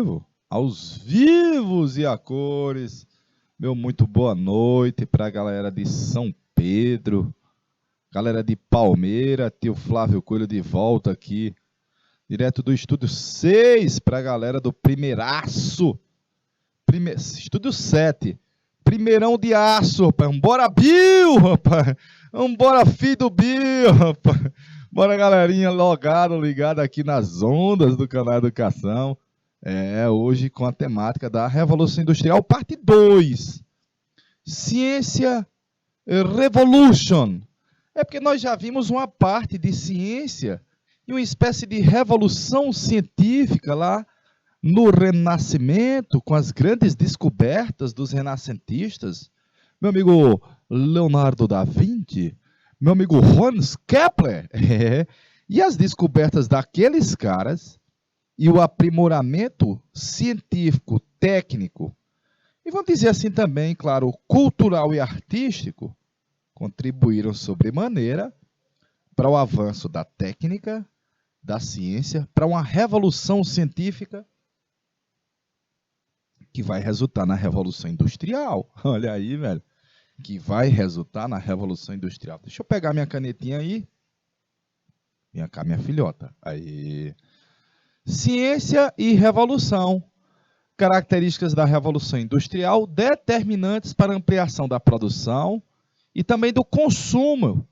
vivo, aos vivos e a cores. Meu muito boa noite para a galera de São Pedro, galera de Palmeira, tio Flávio Coelho de volta aqui, direto do Estúdio 6 para a galera do Primeiraço, Estúdio 7, Primeirão de Aço, rapaz. Vambora, Bill, rapaz. Vambora, filho do Bill, rapaz. Bora, galerinha, ligada aqui nas ondas do canal Educação. Hoje com a temática da Revolução Industrial, parte 2. Ciência Revolution. Porque nós já vimos uma parte de ciência e uma espécie de revolução científica lá no Renascimento, com as grandes descobertas dos renascentistas. Meu amigo Leonardo da Vinci, meu amigo Hans Kepler, e as descobertas daqueles caras e o aprimoramento científico, técnico, e vamos dizer assim também, claro, cultural e artístico, contribuíram sobremaneira para o avanço da técnica, da ciência, para uma revolução científica que vai resultar na Revolução Industrial. Olha aí, velho. Que vai resultar na Revolução Industrial. Deixa eu pegar minha canetinha aí. Vem cá, minha filhota. Aí. Ciência e revolução. Características da Revolução Industrial determinantes para a ampliação da produção e também do consumo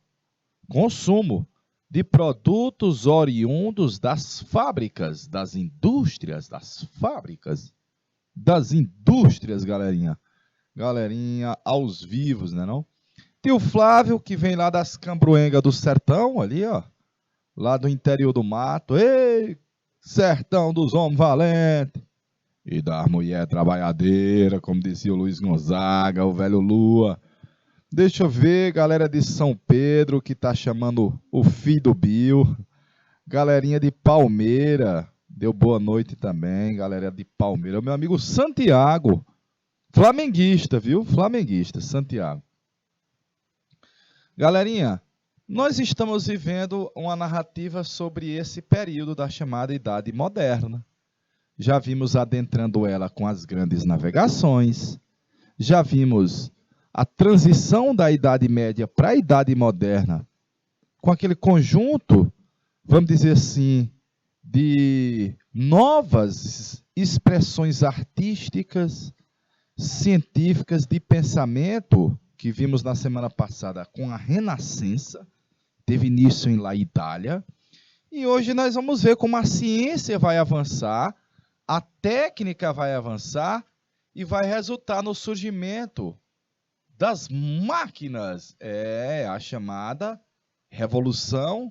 de produtos oriundos das fábricas, das indústrias, galerinha. Galerinha aos vivos, né não? Tio Flávio, que vem lá das Cambruengas do sertão, ali, ó. Lá do interior do mato. Ei, sertão dos homens valentes. E da mulher trabalhadeira, como dizia o Luiz Gonzaga, o velho Lua. Deixa eu ver, galera de São Pedro, que tá chamando o filho do Bill. Galerinha de Palmeira, deu boa noite também, galera de Palmeira. O meu amigo Santiago, flamenguista, viu? Flamenguista, Santiago. Galerinha, nós estamos vivendo uma narrativa sobre esse período da chamada Idade Moderna. Já vimos adentrando ela com as grandes navegações, já vimos a transição da Idade Média para a Idade Moderna, com aquele conjunto, vamos dizer assim, de novas expressões artísticas, científicas, de pensamento, que vimos na semana passada com a Renascença, teve início em La Itália, e hoje nós vamos ver como a ciência vai avançar, a técnica vai avançar e vai resultar no surgimento das máquinas, a chamada revolução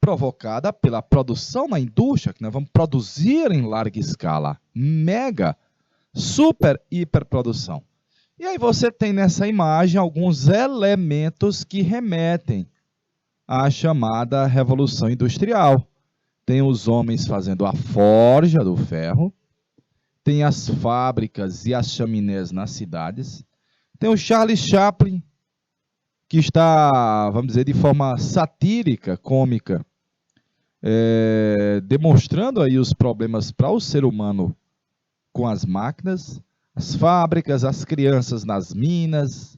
provocada pela produção na indústria, que nós vamos produzir em larga escala, mega, super, hiperprodução. E aí você tem nessa imagem alguns elementos que remetem à chamada Revolução Industrial. Tem os homens fazendo a forja do ferro, tem as fábricas e as chaminés nas cidades, tem o Charles Chaplin, que está, vamos dizer, de forma satírica, cômica, demonstrando aí os problemas para o ser humano com as máquinas, as fábricas, as crianças nas minas,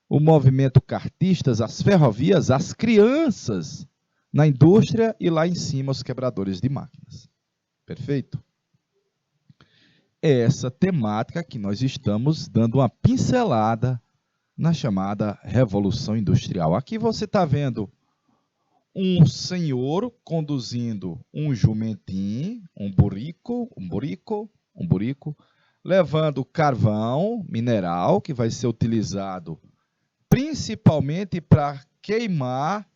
o movimento cartistas, as ferrovias, as crianças na indústria e lá em cima os quebradores de máquinas. Perfeito? É essa temática que nós estamos dando uma pincelada na chamada Revolução Industrial. Aqui você está vendo um senhor conduzindo um jumentinho, um burrico, levando carvão mineral, que vai ser utilizado principalmente para queimar,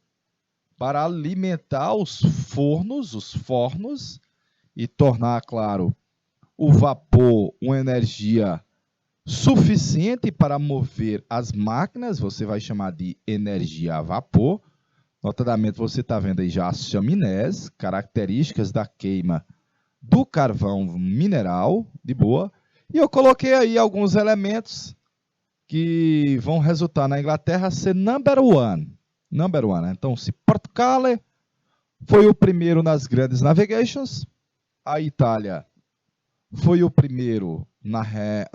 para alimentar os fornos, e tornar, claro, o vapor uma energia suficiente para mover as máquinas, você vai chamar de energia a vapor. Notadamente, você está vendo aí já as chaminés, características da queima do carvão mineral, de boa. E eu coloquei aí alguns elementos que vão resultar na Inglaterra ser number one. Então, se Portugal foi o primeiro nas grandes navigations, a Itália foi o primeiro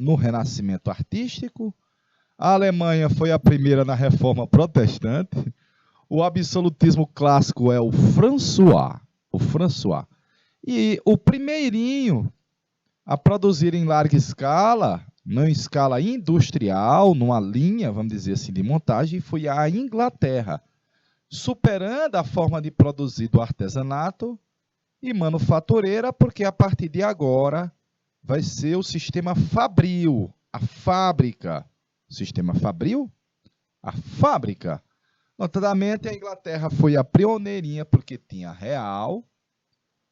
no Renascimento Artístico. A Alemanha foi a primeira na Reforma Protestante. O absolutismo clássico é o François. O François. E o primeirinho a produzir em larga escala, não em escala industrial, numa linha, vamos dizer assim, de montagem, foi a Inglaterra, superando a forma de produzir do artesanato e manufatureira, porque a partir de agora vai ser o sistema fabril, a fábrica. O sistema fabril? A fábrica. Notadamente, a Inglaterra foi a pioneirinha porque tinha real.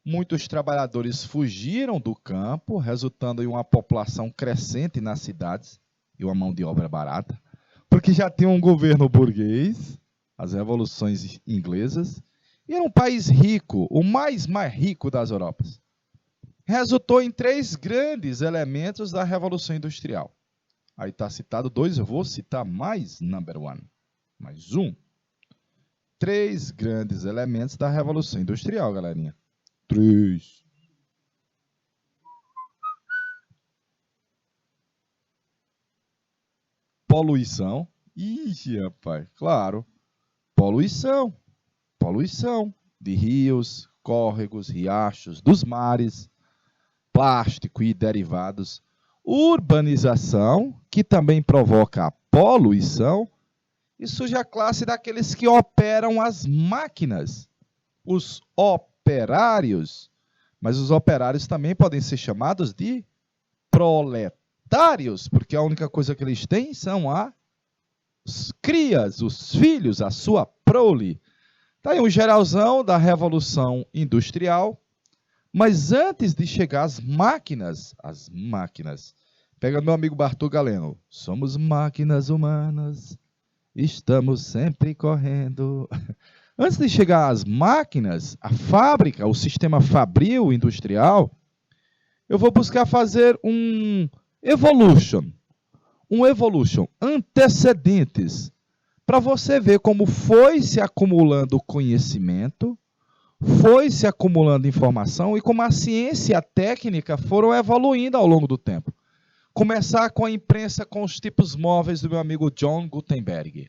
Muitos trabalhadores fugiram do campo, resultando em uma população crescente nas cidades e uma mão de obra barata, porque já tinha um governo burguês, as revoluções inglesas, e era um país rico, o mais rico das Europas. Resultou em 3 grandes elementos da Revolução Industrial. Aí está citado 2, eu vou citar mais number 1, mais um. 3 grandes elementos da Revolução Industrial, galerinha. 3. Poluição. Ixi, rapaz, claro. Poluição. Poluição de rios, córregos, riachos, dos mares, plástico e derivados. Urbanização, que também provoca a poluição. E surge a classe daqueles que operam as máquinas, os operários. Mas os operários também podem ser chamados de proletários, porque a única coisa que eles têm são as crias, os filhos, a sua prole. Está aí um geralzão da Revolução Industrial. Mas antes de chegar às máquinas, pega meu amigo Bartô Galeno, somos máquinas humanas, estamos sempre correndo. Antes de chegar às máquinas, a fábrica, o sistema fabril industrial, eu vou buscar fazer um evolution antecedentes, para você ver como foi se acumulando conhecimento, foi se acumulando informação e como a ciência e a técnica foram evoluindo ao longo do tempo. Começar com a imprensa com os tipos móveis do meu amigo John Gutenberg.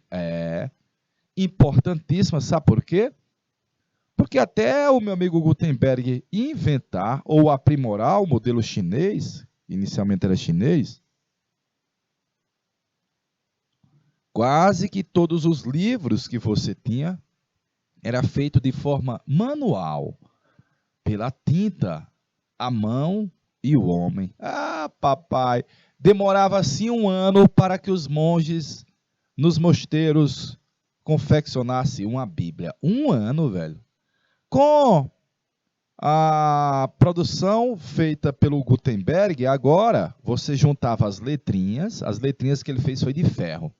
Importantíssima, sabe por quê? Porque até o meu amigo Gutenberg inventar ou aprimorar o modelo chinês, inicialmente era chinês, quase que todos os livros que você tinha era feito de forma manual, pela tinta, a mão e o homem. Ah, papai, demorava assim 1 ano para que os monges nos mosteiros confeccionassem uma Bíblia. 1 ano, velho. Com a produção feita pelo Gutenberg, agora você juntava as letrinhas que ele fez foi de ferro.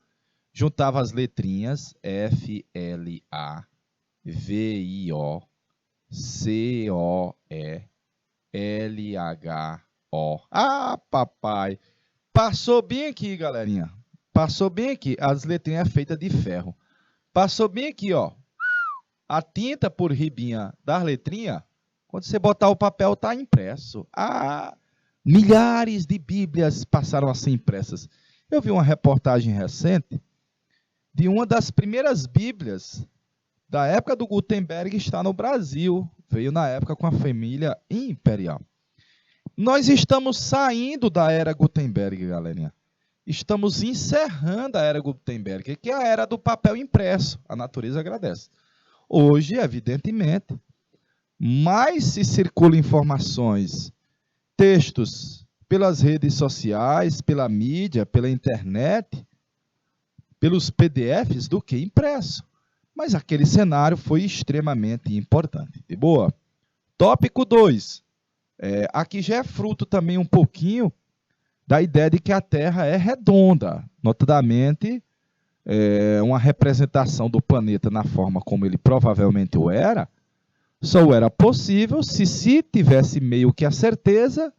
Juntava as letrinhas FLAVIOCOELHO. Ah, papai! Passou bem aqui, galerinha. Passou bem aqui. As letrinhas feitas de ferro. Passou bem aqui, ó. A tinta por ribinha das letrinhas, quando você botar o papel, está impresso. Ah, milhares de Bíblias passaram a ser impressas. Eu vi uma reportagem recente de uma das primeiras Bíblias da época do Gutenberg está no Brasil. Veio na época com a família imperial. Nós estamos saindo da era Gutenberg, galerinha. Estamos encerrando a era Gutenberg, que é a era do papel impresso. A natureza agradece. Hoje, evidentemente, mais se circulam informações, textos pelas redes sociais, pela mídia, pela internet, pelos PDFs do que impresso. Mas aquele cenário foi extremamente importante. De boa? Tópico 2. Aqui já é fruto também um pouquinho da ideia de que a Terra é redonda. Notadamente, uma representação do planeta na forma como ele provavelmente o era, só era possível se tivesse meio que a certeza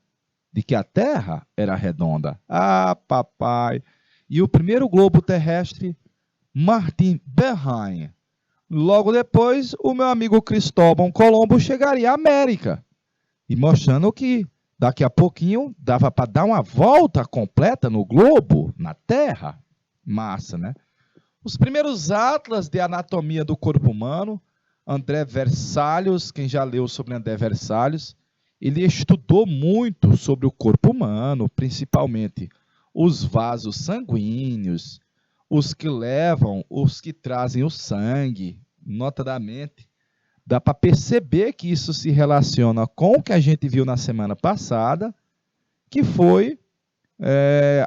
de que a Terra era redonda. Ah, papai! E o primeiro globo terrestre, Martin Bernheim. Logo depois, o meu amigo Cristóvão Colombo chegaria à América, e mostrando que Daqui a pouquinho dava para dar uma volta completa no globo, na Terra. Massa, né? Os primeiros atlas de anatomia do corpo humano, André Vesalius, quem já leu sobre André Vesalius, ele estudou muito sobre o corpo humano, principalmente os vasos sanguíneos, os que levam, os que trazem o sangue, notadamente. Dá para perceber que isso se relaciona com o que a gente viu na semana passada, que foi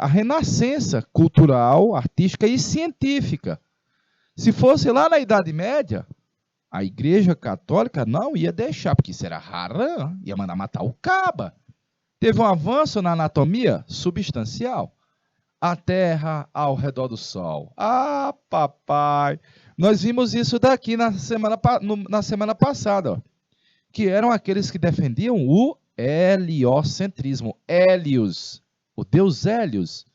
a renascença cultural, artística e científica. Se fosse lá na Idade Média, a Igreja Católica não ia deixar, porque isso era harã, ia mandar matar o caba. Teve um avanço na anatomia substancial. A Terra ao redor do Sol. Ah, papai! Nós vimos isso daqui na semana passada, ó, que eram aqueles que defendiam o heliocentrismo. Hélios, o deus Hélios.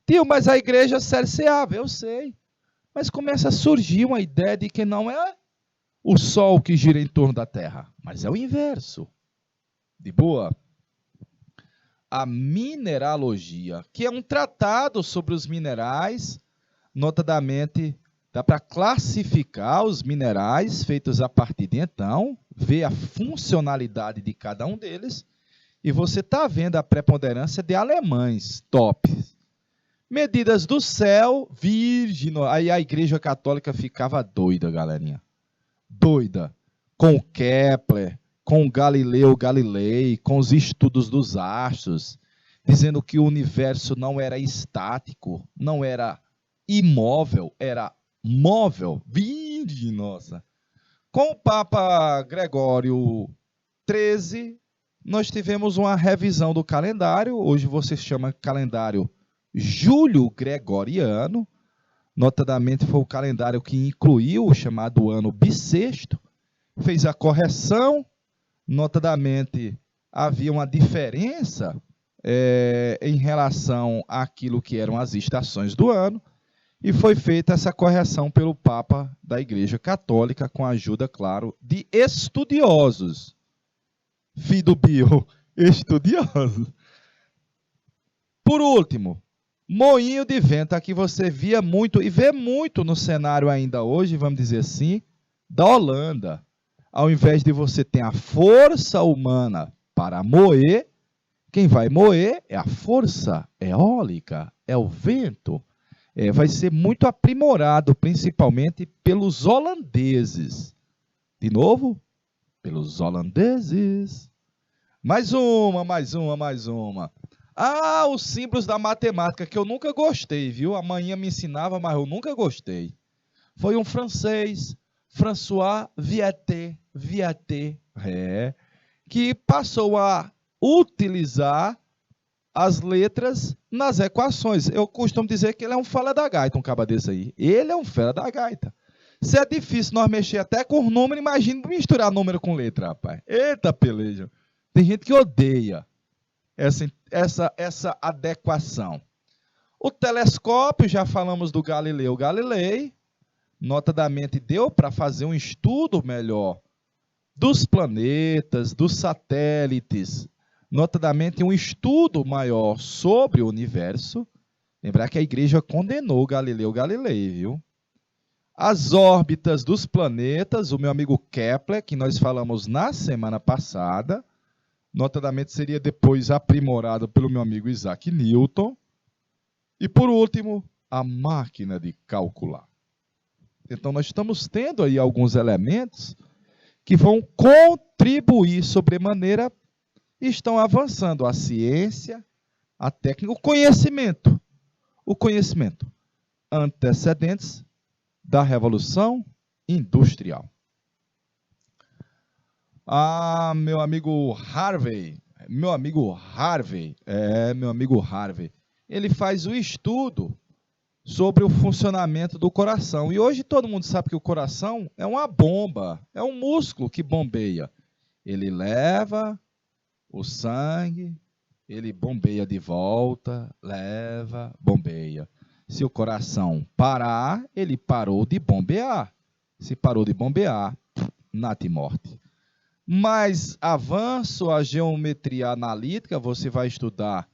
Tio, mas a igreja cerceava, eu sei. Mas começa a surgir uma ideia de que não é o Sol que gira em torno da Terra, mas é o inverso. De boa? A mineralogia, que é um tratado sobre os minerais, notadamente, dá para classificar os minerais feitos a partir de então, ver a funcionalidade de cada um deles, e você está vendo a preponderância de alemães, top. Medidas do céu, virgem, aí a Igreja Católica ficava doida, galerinha. Doida. Com o Kepler, com o Galileu Galilei, com os estudos dos astros, dizendo que o universo não era estático, não era imóvel, era móvel. Virgem, nossa. Com o Papa Gregório XIII, nós tivemos uma revisão do calendário, hoje você chama calendário Júlio-Gregoriano, notadamente foi o calendário que incluiu o chamado ano bissexto, fez a correção, notadamente havia uma diferença em relação àquilo que eram as estações do ano, e foi feita essa correção pelo Papa da Igreja Católica, com a ajuda, claro, de estudiosos. Fido Bio, estudiosos. Por último, moinho de vento, aqui você via muito, e vê muito no cenário ainda hoje, vamos dizer assim, da Holanda. Ao invés de você ter a força humana para moer, quem vai moer é a força eólica, é o vento. Vai ser muito aprimorado, principalmente pelos holandeses. De novo, pelos holandeses. Mais uma. Ah, os símbolos da matemática, que eu nunca gostei, viu? Amanhã me ensinava, mas eu nunca gostei. Foi um francês, François Viaté, que passou a utilizar as letras nas equações. Eu costumo dizer que ele é um fela da gaita, um caba desse aí. Ele é um fela da gaita. Se é difícil nós mexer até com número, imagina misturar número com letra, rapaz. Eita peleja. Tem gente que odeia essa adequação. O telescópio, já falamos do Galileu Galilei, notadamente deu para fazer um estudo melhor dos planetas, dos satélites, notadamente um estudo maior sobre o universo. Lembrar que a igreja condenou Galileu Galilei, viu? As órbitas dos planetas, o meu amigo Kepler, que nós falamos na semana passada, notadamente seria depois aprimorado pelo meu amigo Isaac Newton. E por último, a máquina de calcular. Então nós estamos tendo aí alguns elementos que vão contribuir sobremaneira e estão avançando a ciência, a técnica, o conhecimento antecedentes da Revolução Industrial. Ah, meu amigo Harvey, ele faz o estudo sobre o funcionamento do coração. E hoje todo mundo sabe que o coração é uma bomba, é um músculo que bombeia. Ele leva o sangue, ele bombeia de volta, leva, bombeia. Se o coração parar, ele parou de bombear. Se parou de bombear, natimorte. Mais avanço, a geometria analítica, você vai estudar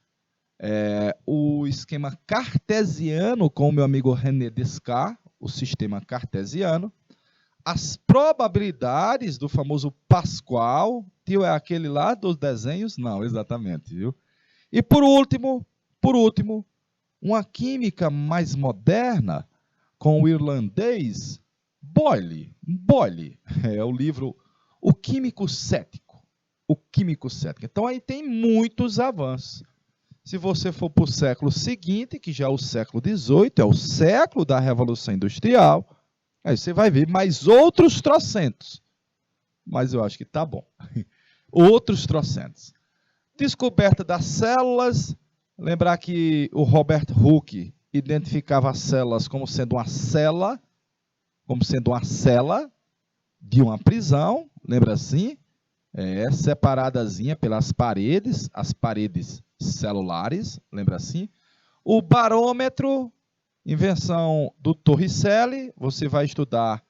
o esquema cartesiano com o meu amigo René Descartes, o sistema cartesiano, as probabilidades do famoso Pascal, tio, é aquele lá dos desenhos? Não, exatamente, viu? E por último, uma química mais moderna com o irlandês Boyle. Boyle é o livro O Químico Cético. O Químico Cético. Então aí tem muitos avanços. Se você for para o século seguinte, que já é o século XVIII, é o século da Revolução Industrial, aí você vai ver mais outros trocentos. Mas eu acho que tá bom. Outros trocentos. Descoberta das células. Lembrar que o Robert Hooke identificava as células como sendo uma cela de uma prisão, lembra assim? Separadazinha pelas paredes, as paredes celulares, lembra assim? O barômetro, invenção do Torricelli, você vai estudar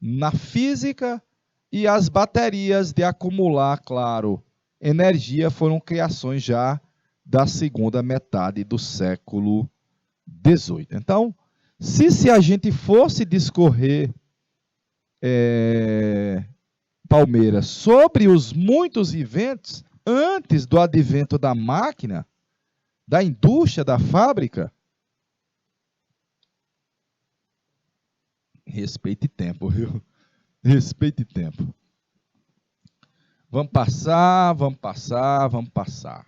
na física, e as baterias de acumular, claro, energia foram criações já da segunda metade do século XVIII. Então, se a gente fosse discorrer Palmeiras, sobre os muitos eventos antes do advento da máquina, da indústria, da fábrica, respeite tempo, viu? Respeite tempo. Vamos passar, vamos passar, vamos passar.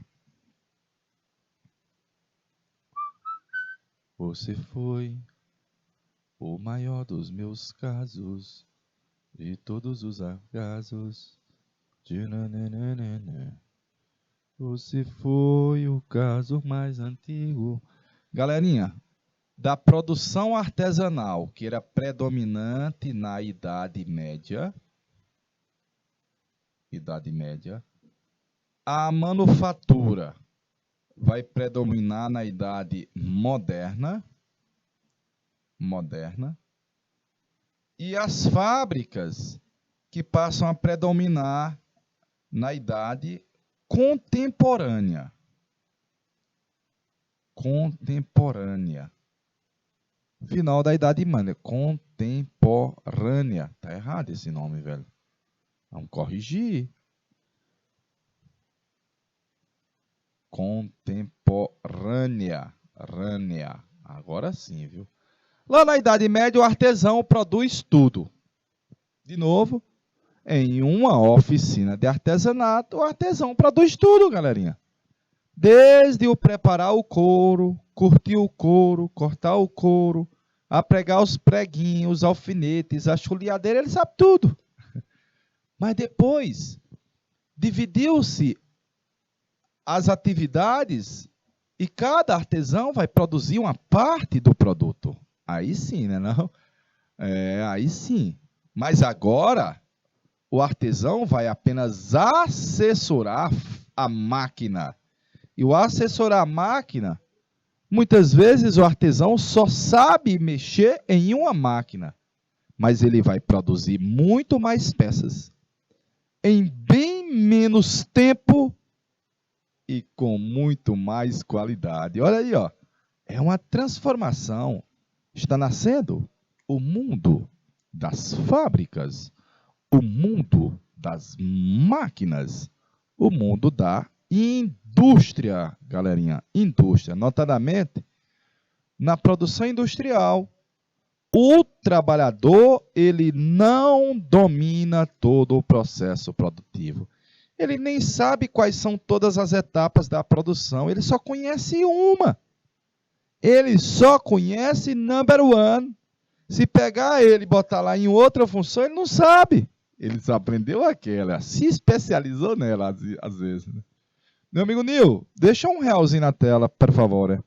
Você foi o maior dos meus casos, de todos os acasos. Você foi o caso mais antigo. Galerinha, da produção artesanal, que era predominante na Idade Média, a manufatura vai predominar na Idade Moderna, e as fábricas que passam a predominar na Idade Contemporânea. Final da Idade Média. Contemporânea. Tá errado esse nome, velho. Vamos corrigir. Contemporânea. Agora sim, viu? Lá na Idade Média, o artesão produz tudo. De novo, em uma oficina de artesanato, o artesão produz tudo, galerinha. Desde o preparar o couro, curtir o couro, cortar o couro, a pregar os preguinhos, os alfinetes, a chuleadeira, ele sabe tudo. Mas depois, dividiu-se as atividades e cada artesão vai produzir uma parte do produto. Aí sim, né? Não? Aí sim. Mas agora, o artesão vai apenas assessorar a máquina. E o assessorar a máquina, muitas vezes o artesão só sabe mexer em uma máquina, mas ele vai produzir muito mais peças, em bem menos tempo e com muito mais qualidade. Olha aí, ó. É uma transformação. Está nascendo o mundo das fábricas, o mundo das máquinas, o mundo da indústria, galerinha, indústria, notadamente na produção industrial. O trabalhador, ele não domina todo o processo produtivo. Ele nem sabe quais são todas as etapas da produção, ele só conhece uma. Ele só conhece number one. Se pegar ele e botar lá em outra função, ele não sabe. Ele só aprendeu aquela, se especializou nela às vezes. Né? Meu amigo Nil, deixa um realzinho na tela, por favor.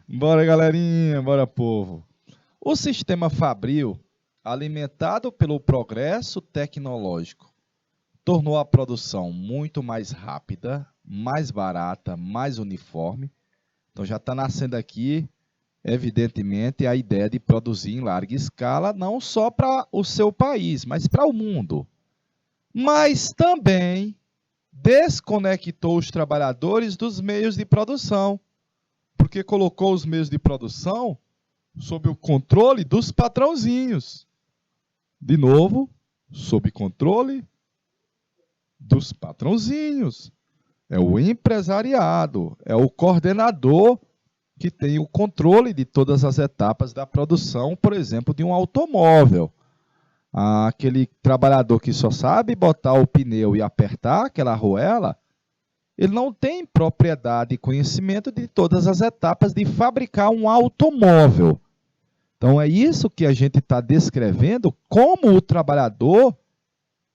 Bora, galerinha, bora, povo. O sistema fabril, alimentado pelo progresso tecnológico, tornou a produção muito mais rápida, mais barata, mais uniforme. Então já está nascendo aqui, evidentemente, a ideia de produzir em larga escala, não só para o seu país, mas para o mundo. Mas também desconectou os trabalhadores dos meios de produção, porque colocou os meios de produção sob o controle dos patrãozinhos. De novo, sob controle dos patrãozinhos. É o empresariado, é o coordenador que tem o controle de todas as etapas da produção, por exemplo, de um automóvel. Aquele trabalhador que só sabe botar o pneu e apertar aquela arruela, ele não tem propriedade e conhecimento de todas as etapas de fabricar um automóvel. Então é isso que a gente está descrevendo, como o trabalhador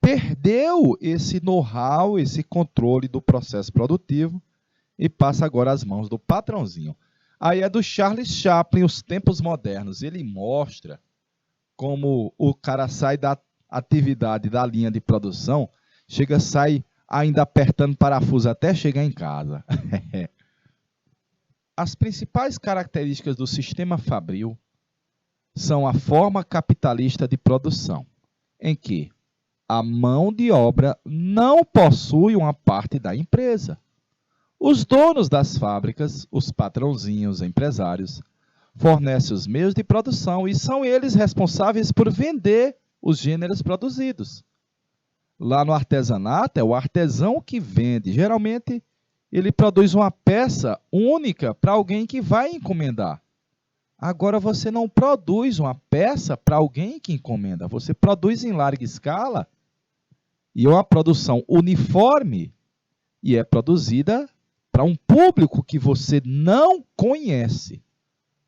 perdeu esse know-how, esse controle do processo produtivo e passa agora às mãos do patrãozinho. Aí é do Charles Chaplin, Os Tempos Modernos. Ele mostra como o cara sai da atividade da linha de produção, sai ainda apertando parafuso até chegar em casa. As principais características do sistema fabril são a forma capitalista de produção, em que a mão de obra não possui uma parte da empresa. Os donos das fábricas, os patrãozinhos, empresários, fornecem os meios de produção e são eles responsáveis por vender os gêneros produzidos. Lá no artesanato, é o artesão que vende. Geralmente, ele produz uma peça única para alguém que vai encomendar. Agora, você não produz uma peça para alguém que encomenda. Você produz em larga escala e é uma produção uniforme e é produzida para um público que você não conhece.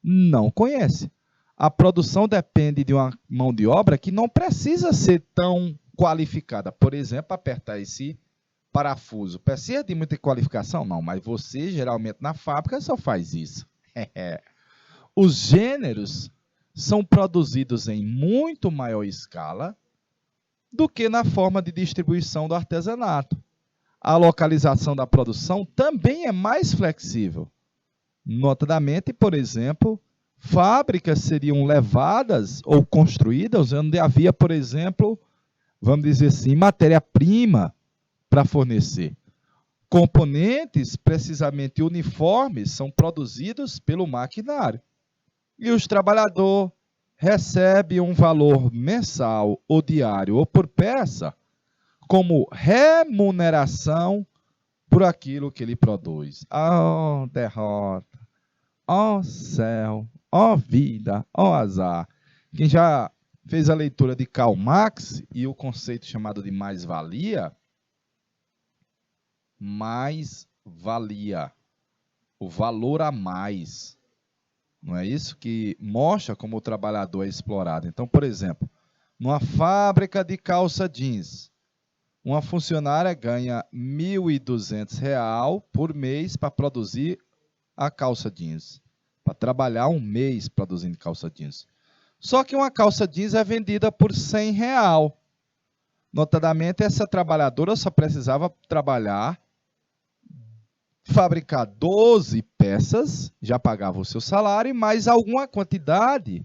Não conhece. A produção depende de uma mão de obra que não precisa ser tão qualificada. Por exemplo, apertar esse parafuso. Precisa de muita qualificação? Não, mas você, geralmente, na fábrica, só faz isso. Os gêneros são produzidos em muito maior escala do que na forma de distribuição do artesanato. A localização da produção também é mais flexível. Notadamente, por exemplo, fábricas seriam levadas ou construídas onde havia, por exemplo, vamos dizer assim, matéria-prima para fornecer. Componentes, precisamente uniformes, são produzidos pelo maquinário. E os trabalhadores recebem um valor mensal ou diário ou por peça como remuneração por aquilo que ele produz. Oh, derrota! Oh, céu! Oh, vida! Oh, azar! Quem já fez a leitura de Karl Marx e o conceito chamado de mais-valia, o valor a mais. Não é isso que mostra como o trabalhador é explorado. Então, por exemplo, numa fábrica de calça jeans, uma funcionária ganha R$ 1.200 por mês para produzir a calça jeans, para trabalhar um mês produzindo calça jeans. Só que uma calça jeans é vendida por R$ 100. Notadamente, essa trabalhadora só precisava fabricar 12 peças, já pagava o seu salário, e mais alguma quantidade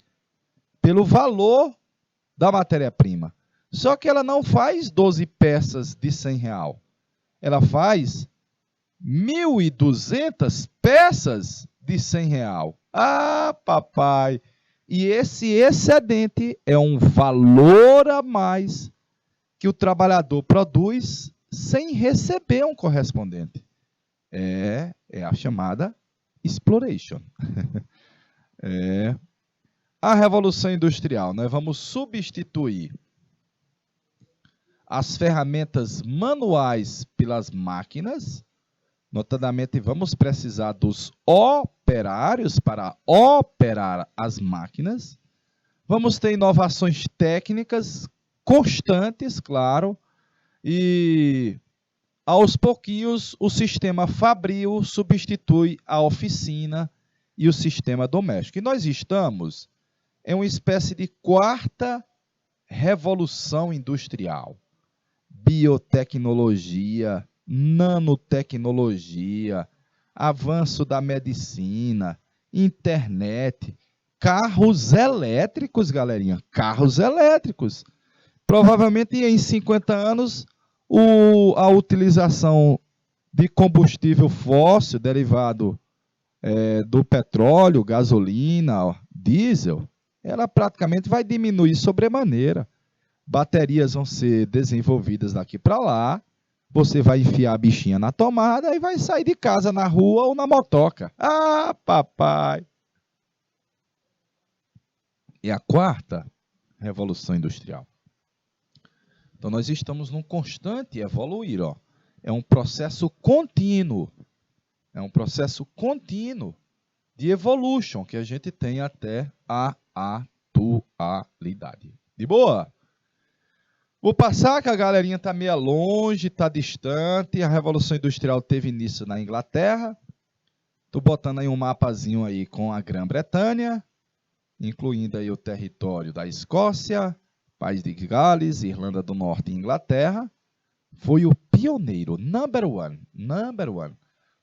pelo valor da matéria-prima. Só que ela não faz 12 peças de R$ 100. Ela faz 1.200 peças de R$ 100. Ah, papai! E esse excedente é um valor a mais que o trabalhador produz sem receber um correspondente. É a chamada exploration. A Revolução Industrial. Nós vamos substituir as ferramentas manuais pelas máquinas. Notadamente, vamos precisar dos operários para operar as máquinas. Vamos ter inovações técnicas constantes, claro, e aos pouquinhos o sistema fabril substitui a oficina e o sistema doméstico. E nós estamos em uma espécie de quarta revolução industrial. Biotecnologia, nanotecnologia, avanço da medicina, internet, carros elétricos, galerinha, carros elétricos. Provavelmente em 50 anos, a utilização de combustível fóssil derivado do petróleo, gasolina, diesel, ela praticamente vai diminuir sobremaneira. Baterias vão ser desenvolvidas daqui para lá, você vai enfiar a bichinha na tomada e vai sair de casa na rua ou na motoca. Ah, papai! E a quarta revolução industrial. Então nós estamos num constante evoluir, ó. É um processo contínuo. É um processo contínuo de evolution que a gente tem até a atualidade. De boa? Vou passar que a galerinha está meio longe, está distante. A Revolução Industrial teve início na Inglaterra. Estou botando aí um mapazinho aí com a Grã-Bretanha, incluindo aí o território da Escócia, País de Gales, Irlanda do Norte e Inglaterra. Foi o pioneiro, number one.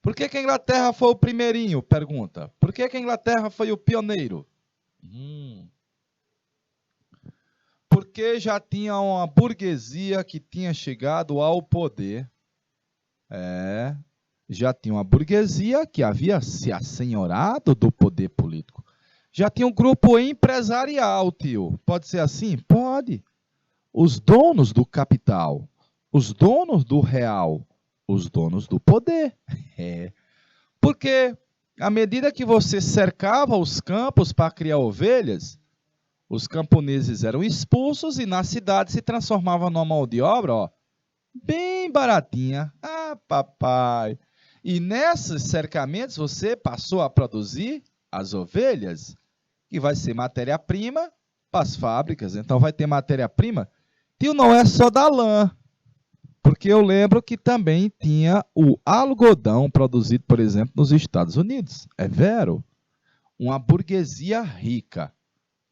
Por que a Inglaterra foi o primeirinho? Pergunta. Por que a Inglaterra foi o pioneiro? Porque já tinha uma burguesia que tinha chegado ao poder. Já tinha uma burguesia que havia se assenhorado do poder político. Já tinha um grupo empresarial, tio. Pode ser assim? Pode. Os donos do capital, os donos do real, os donos do poder. Porque à medida que você cercava os campos para criar ovelhas, os camponeses eram expulsos e na cidade se transformava numa mão de obra, ó, bem baratinha. Ah, papai! E nesses cercamentos você passou a produzir as ovelhas, que vai ser matéria-prima para as fábricas. Então vai ter matéria-prima. Tio, não é só da lã, porque eu lembro que também tinha o algodão produzido, por exemplo, nos Estados Unidos. É vero? Uma burguesia rica,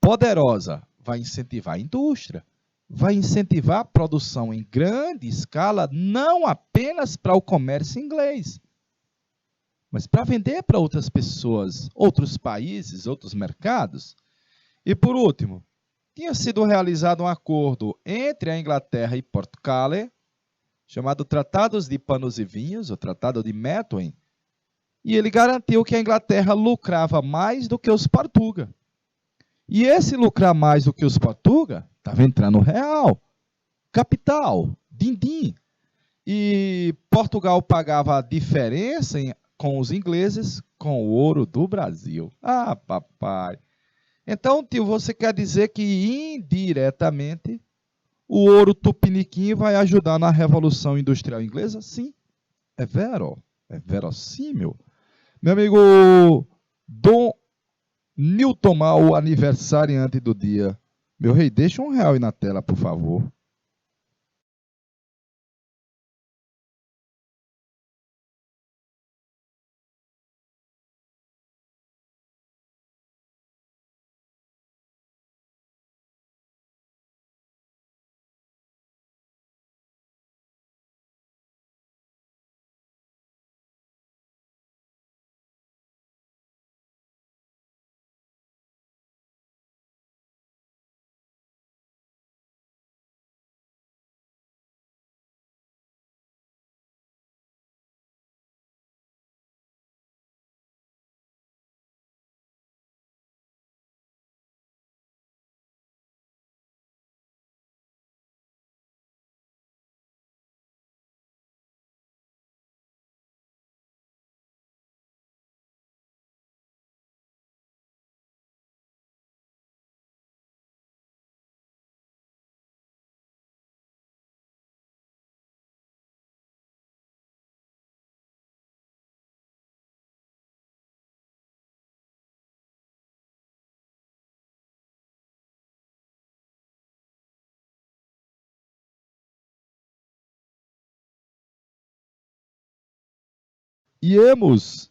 poderosa, vai incentivar a indústria, vai incentivar a produção em grande escala, não apenas para o comércio inglês, mas para vender para outras pessoas, outros países, outros mercados. E por último, tinha sido realizado um acordo entre a Inglaterra e Portugal, chamado Tratados de Panos e Vinhos, o Tratado de Methuen, e ele garantiu que a Inglaterra lucrava mais do que os portugueses. E esse lucrar mais do que os portugueses estava entrando real, capital, din-din. E Portugal pagava a diferença com os ingleses com o ouro do Brasil. Ah, papai! Então, tio, você quer dizer que indiretamente o ouro tupiniquim vai ajudar na Revolução Industrial Inglesa? Sim, é vero, é verossímil. Meu amigo Dom Newton Mal, o aniversariante do dia. Meu rei, deixa R$ 1 aí na tela, por favor. Iemos.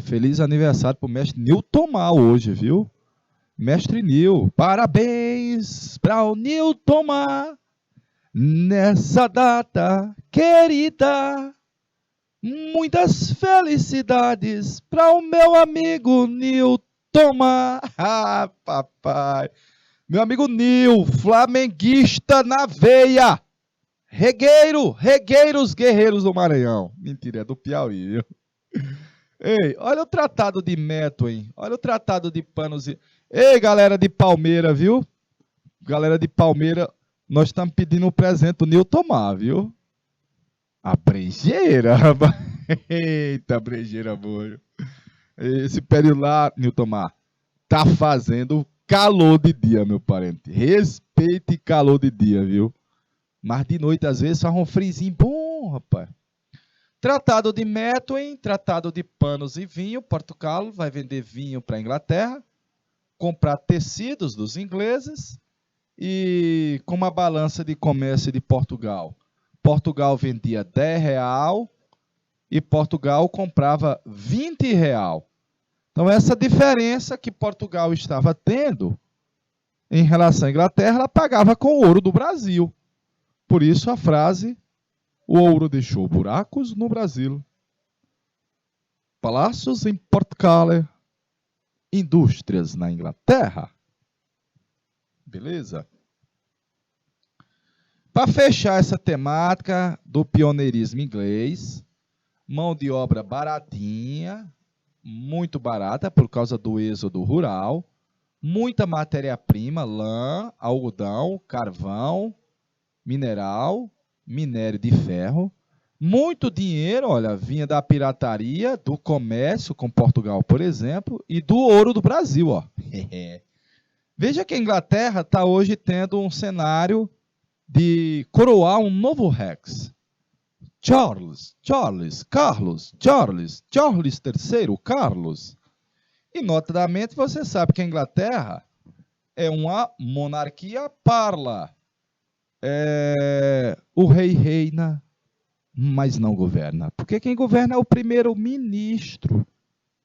Feliz aniversário pro mestre Newton Mar hoje, viu? Mestre Nil, parabéns para o Newton Mar, nessa data querida. Muitas felicidades para o meu amigo Newton Mar. Ah, papai. Meu amigo Nil, flamenguista na veia. Regueiros guerreiros do Maranhão. Mentira, é do Piauí, viu? Ei, olha o tratado de Methuen, olha o tratado de Panos. Ei, galera de Palmeira, viu? Galera de Palmeira, nós estamos pedindo um presente do Newton Mar, viu? A brejeira, rapaz. Eita, brejeira boa. Esse período lá, Newton Mar, tá fazendo calor de dia, meu parente. Respeite calor de dia, viu? Mas de noite, às vezes, faz um frizinho bom, rapaz. Tratado de Methuen, tratado de panos e vinho. Portugal vai vender vinho para a Inglaterra, comprar tecidos dos ingleses e com uma balança de comércio de Portugal. Portugal vendia R$10 e Portugal comprava R$20. Então, essa diferença que Portugal estava tendo em relação à Inglaterra, ela pagava com o ouro do Brasil. Por isso a frase, o ouro deixou buracos no Brasil. Palácios em Portugal, indústrias na Inglaterra. Beleza? Para fechar essa temática do pioneirismo inglês, mão de obra baratinha, muito barata por causa do êxodo rural, muita matéria-prima, lã, algodão, carvão, mineral, minério de ferro, muito dinheiro, olha, vinha da pirataria, do comércio com Portugal, por exemplo, e do ouro do Brasil, ó. Veja que a Inglaterra está hoje tendo um cenário de coroar um novo Rex. Charles III, Carlos. E notadamente você sabe que a Inglaterra é uma monarquia parla. O rei reina, mas não governa. Porque quem governa é o primeiro-ministro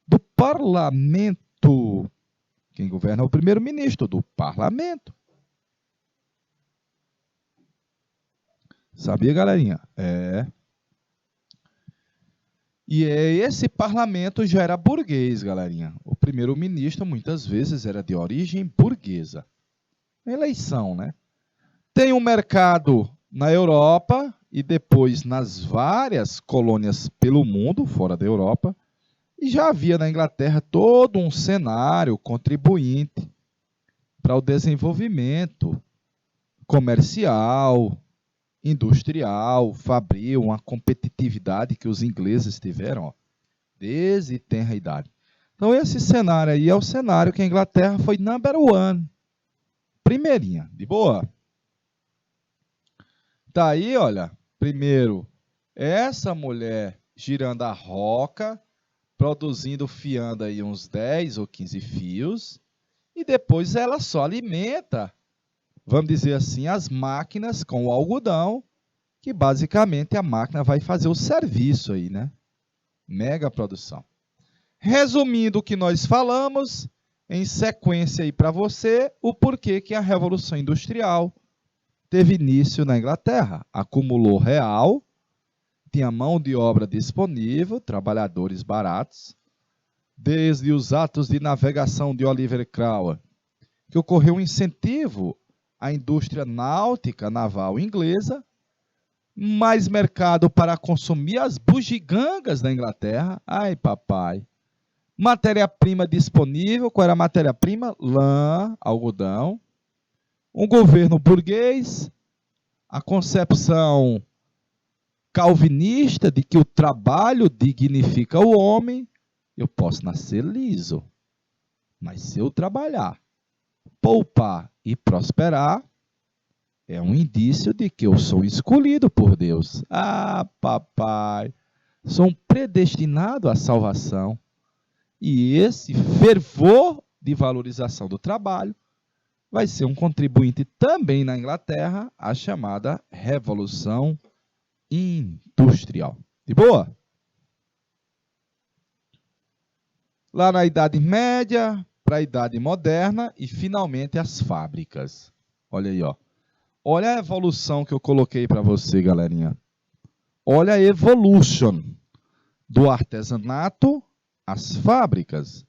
do parlamento. Quem governa é o primeiro-ministro do parlamento. Sabia, galerinha? E esse parlamento já era burguês, galerinha. O primeiro-ministro, muitas vezes, era de origem burguesa. Eleição, né? Tem um mercado na Europa e depois nas várias colônias pelo mundo, fora da Europa, e já havia na Inglaterra todo um cenário contribuinte para o desenvolvimento comercial, industrial, fabril, uma competitividade que os ingleses tiveram, ó, desde tenra idade. Então esse cenário aí é o cenário que a Inglaterra foi number one, primeirinha, de boa. Tá aí, olha, primeiro, essa mulher girando a roca, produzindo, fiando aí uns 10 ou 15 fios, e depois ela só alimenta, vamos dizer assim, as máquinas com o algodão, que basicamente a máquina vai fazer o serviço aí, né? Mega produção. Resumindo o que nós falamos, em sequência aí para você, o porquê que a Revolução Industrial teve início na Inglaterra. Acumulou real, tinha mão de obra disponível, trabalhadores baratos, desde os atos de navegação de Oliver Cromwell, que ocorreu um incentivo à indústria náutica naval inglesa, mais mercado para consumir as bugigangas da Inglaterra. Ai, papai. Matéria-prima disponível. Qual era a matéria-prima? Lã, algodão. Um governo burguês, a concepção calvinista de que o trabalho dignifica o homem. Eu posso nascer liso, mas se eu trabalhar, poupar e prosperar, é um indício de que eu sou escolhido por Deus. Ah, papai, sou um predestinado à salvação. E esse fervor de valorização do trabalho vai ser um contribuinte também na Inglaterra, a chamada Revolução Industrial. De boa? lá na Idade Média, para a Idade Moderna e finalmente as fábricas. Olha aí, ó. Olha a evolução que eu coloquei para você, galerinha. Olha a evolution do artesanato às fábricas,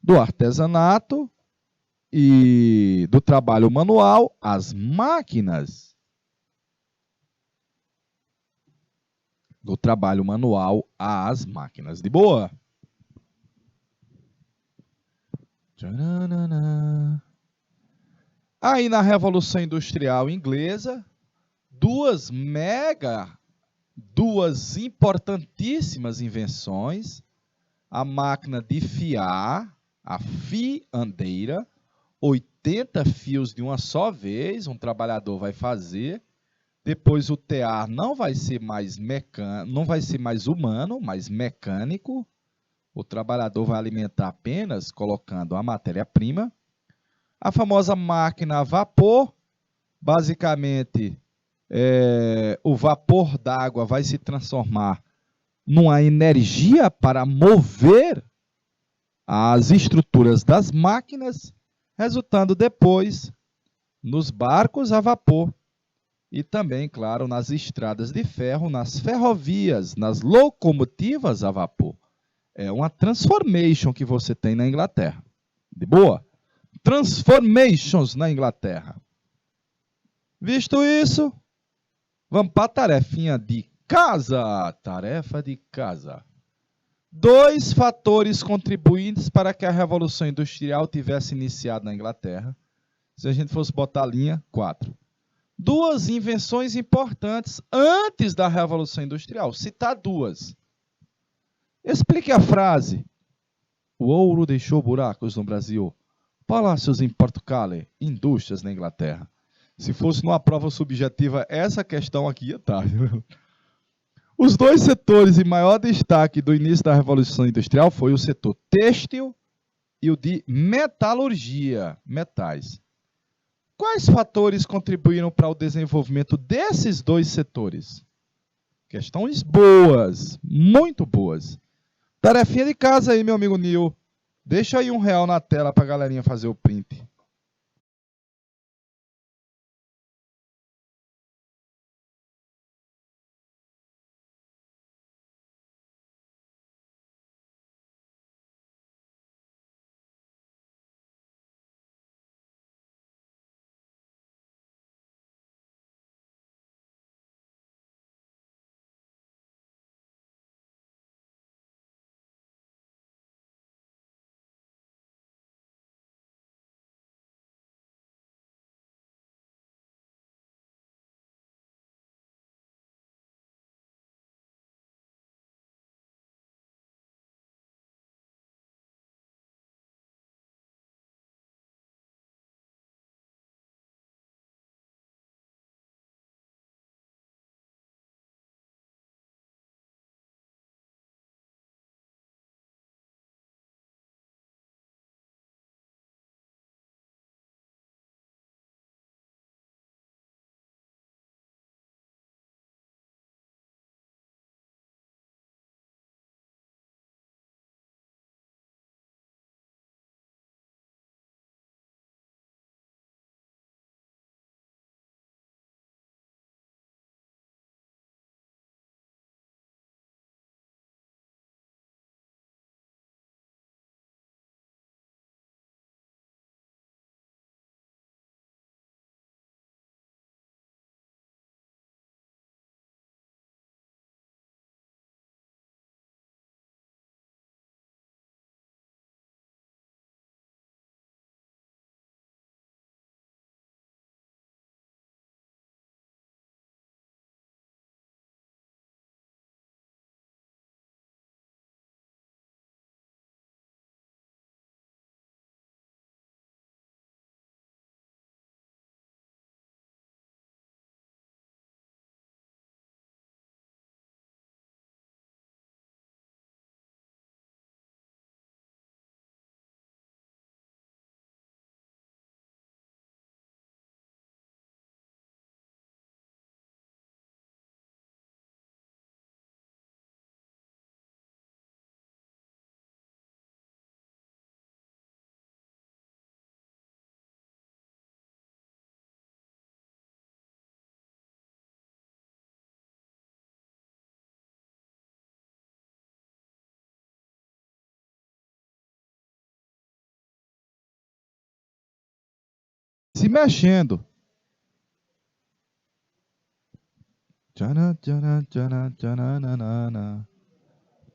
do artesanato e do trabalho manual às máquinas. Do trabalho manual às máquinas. De boa? Aí na Revolução Industrial Inglesa, duas importantíssimas invenções, a máquina de fiar, a fiandeira, 80 fios de uma só vez, um trabalhador vai fazer. Depois o tear não vai ser mais não vai ser mais humano, mas mecânico. O trabalhador vai alimentar apenas colocando a matéria-prima. A famosa máquina a vapor, basicamente, o vapor d'água vai se transformar numa energia para mover as estruturas das máquinas, resultando depois nos barcos a vapor e também, claro, nas estradas de ferro, nas ferrovias, nas locomotivas a vapor. É uma transformation que você tem na Inglaterra. De boa? Transformations na Inglaterra. Visto isso, vamos para a tarefinha de casa. Tarefa de casa. 2 fatores contribuintes para que a Revolução Industrial tivesse iniciado na Inglaterra. Se a gente fosse botar a linha, 4. 2 invenções importantes antes da Revolução Industrial. Citar 2. Explique a frase. O ouro deixou buracos no Brasil. Palácios em Portugal, indústrias na Inglaterra. Se fosse numa prova subjetiva, essa questão aqui ia estar. Os 2 setores em maior destaque do início da Revolução Industrial foi o setor têxtil e o de metalurgia, metais. Quais fatores contribuíram para o desenvolvimento desses 2 setores? Questões boas, muito boas. Tarefinha de casa aí, meu amigo Nil. Deixa aí R$1 na tela para a galerinha fazer o print. Se mexendo. Tchana, tchana, tchana, tchananana.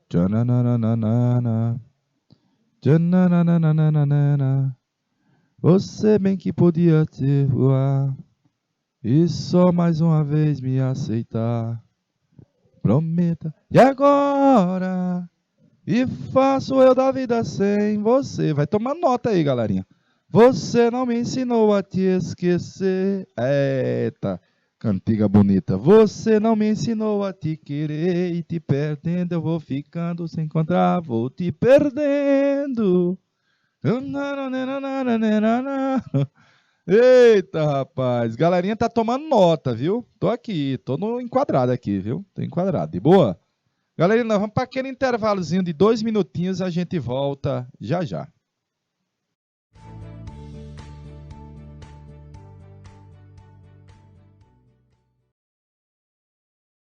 Tchananana. Tchananana. Você bem que podia ter voar e só mais uma vez me aceitar. Prometa. E agora? E faço eu da vida sem você. Vai tomar nota aí, galerinha. Você não me ensinou a te esquecer. Eita, cantiga bonita. Você não me ensinou a te querer e te perdendo eu vou ficando sem encontrar, vou te perdendo. Eita, rapaz. Galerinha tá tomando nota, viu? Tô aqui, tô no enquadrado aqui, viu? Tô enquadrado. De boa? Galerinha, nós vamos para aquele intervalozinho de 2 minutinhos, a gente volta já já.